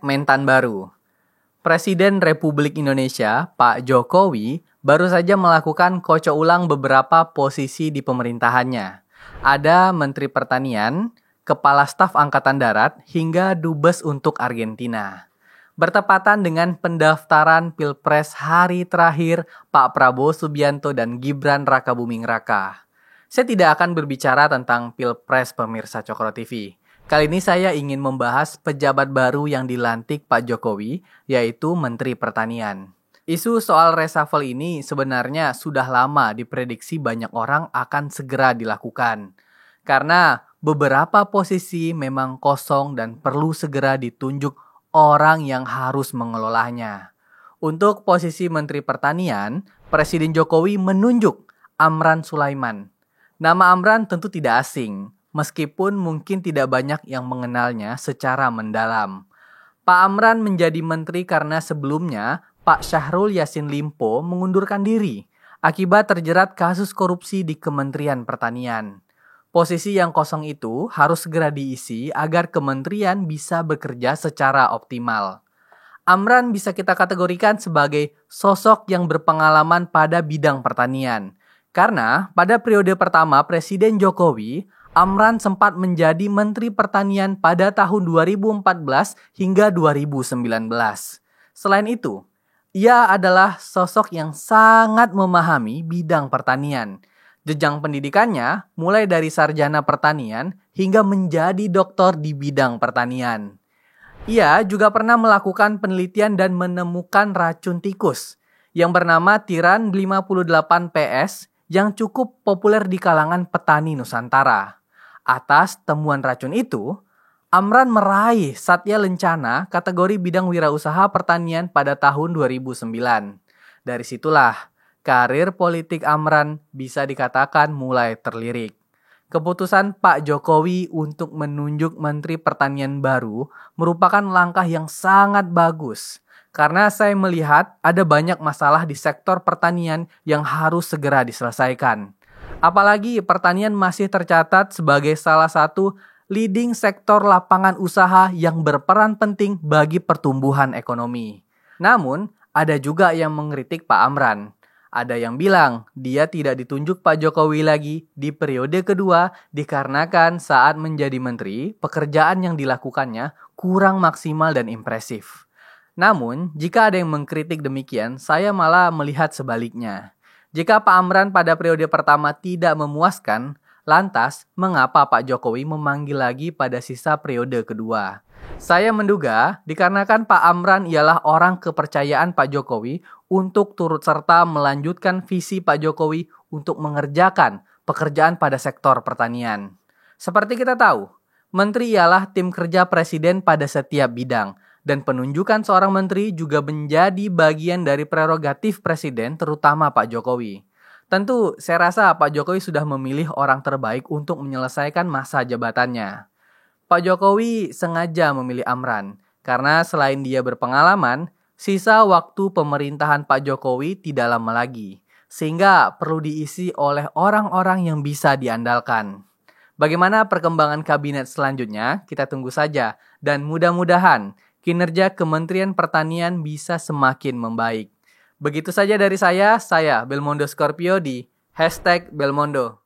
#Mentan Baru. Presiden Republik Indonesia, Pak Jokowi, baru saja melakukan kocok ulang beberapa posisi di pemerintahannya. Ada Menteri Pertanian, Kepala Staf Angkatan Darat, hingga Dubes untuk Argentina. Bertepatan dengan pendaftaran Pilpres hari terakhir Pak Prabowo Subianto dan Gibran Rakabuming Raka. Saya tidak akan berbicara tentang Pilpres pemirsa Cokro TV. Kali ini saya ingin membahas pejabat baru yang dilantik Pak Jokowi, yaitu Menteri Pertanian. Isu soal reshuffle ini sebenarnya sudah lama diprediksi banyak orang akan segera dilakukan. Karena beberapa posisi memang kosong dan perlu segera ditunjuk orang yang harus mengelolanya. Untuk posisi Menteri Pertanian, Presiden Jokowi menunjuk Amran Sulaiman. Nama Amran tentu tidak asing, meskipun mungkin tidak banyak yang mengenalnya secara mendalam. Pak Amran menjadi menteri karena sebelumnya Pak Syahrul Yassin Limpo mengundurkan diri akibat terjerat kasus korupsi di Kementerian Pertanian. Posisi yang kosong itu harus segera diisi agar kementerian bisa bekerja secara optimal. Amran bisa kita kategorikan sebagai sosok yang berpengalaman pada bidang pertanian. Karena pada periode pertama Presiden Jokowi, Amran sempat menjadi Menteri Pertanian pada tahun 2014 hingga 2019. Selain itu, ia adalah sosok yang sangat memahami bidang pertanian. Jenjang pendidikannya mulai dari sarjana pertanian hingga menjadi doktor di bidang pertanian. Ia juga pernah melakukan penelitian dan menemukan racun tikus yang bernama Tiran 58 PS yang cukup populer di kalangan petani Nusantara. Atas temuan racun itu, Amran meraih Satya Lencana kategori bidang wirausaha pertanian pada tahun 2009. Dari situlah, karir politik Amran bisa dikatakan mulai terlirik. Keputusan Pak Jokowi untuk menunjuk Menteri Pertanian baru merupakan langkah yang sangat bagus. Karena saya melihat ada banyak masalah di sektor pertanian yang harus segera diselesaikan. Apalagi pertanian masih tercatat sebagai salah satu leading sektor lapangan usaha yang berperan penting bagi pertumbuhan ekonomi. Namun, ada juga yang mengkritik Pak Amran. Ada yang bilang dia tidak ditunjuk Pak Jokowi lagi di periode kedua dikarenakan saat menjadi menteri, pekerjaan yang dilakukannya kurang maksimal dan impresif. Namun, jika ada yang mengkritik demikian, saya malah melihat sebaliknya. Jika Pak Amran pada periode pertama tidak memuaskan, lantas mengapa Pak Jokowi memanggil lagi pada sisa periode kedua? Saya menduga dikarenakan Pak Amran ialah orang kepercayaan Pak Jokowi untuk turut serta melanjutkan visi Pak Jokowi untuk mengerjakan pekerjaan pada sektor pertanian. Seperti kita tahu, menteri ialah tim kerja presiden pada setiap bidang. Dan penunjukan seorang menteri juga menjadi bagian dari prerogatif presiden terutama Pak Jokowi. Tentu saya rasa Pak Jokowi sudah memilih orang terbaik untuk menyelesaikan masa jabatannya. Pak Jokowi sengaja memilih Amran karena selain dia berpengalaman, sisa waktu pemerintahan Pak Jokowi tidak lama lagi. Sehingga perlu diisi oleh orang-orang yang bisa diandalkan. Bagaimana perkembangan kabinet selanjutnya? Kita tunggu saja dan mudah-mudahan kinerja Kementerian Pertanian bisa semakin membaik. Begitu saja dari saya Belmondo Scorpio di #Belmondo.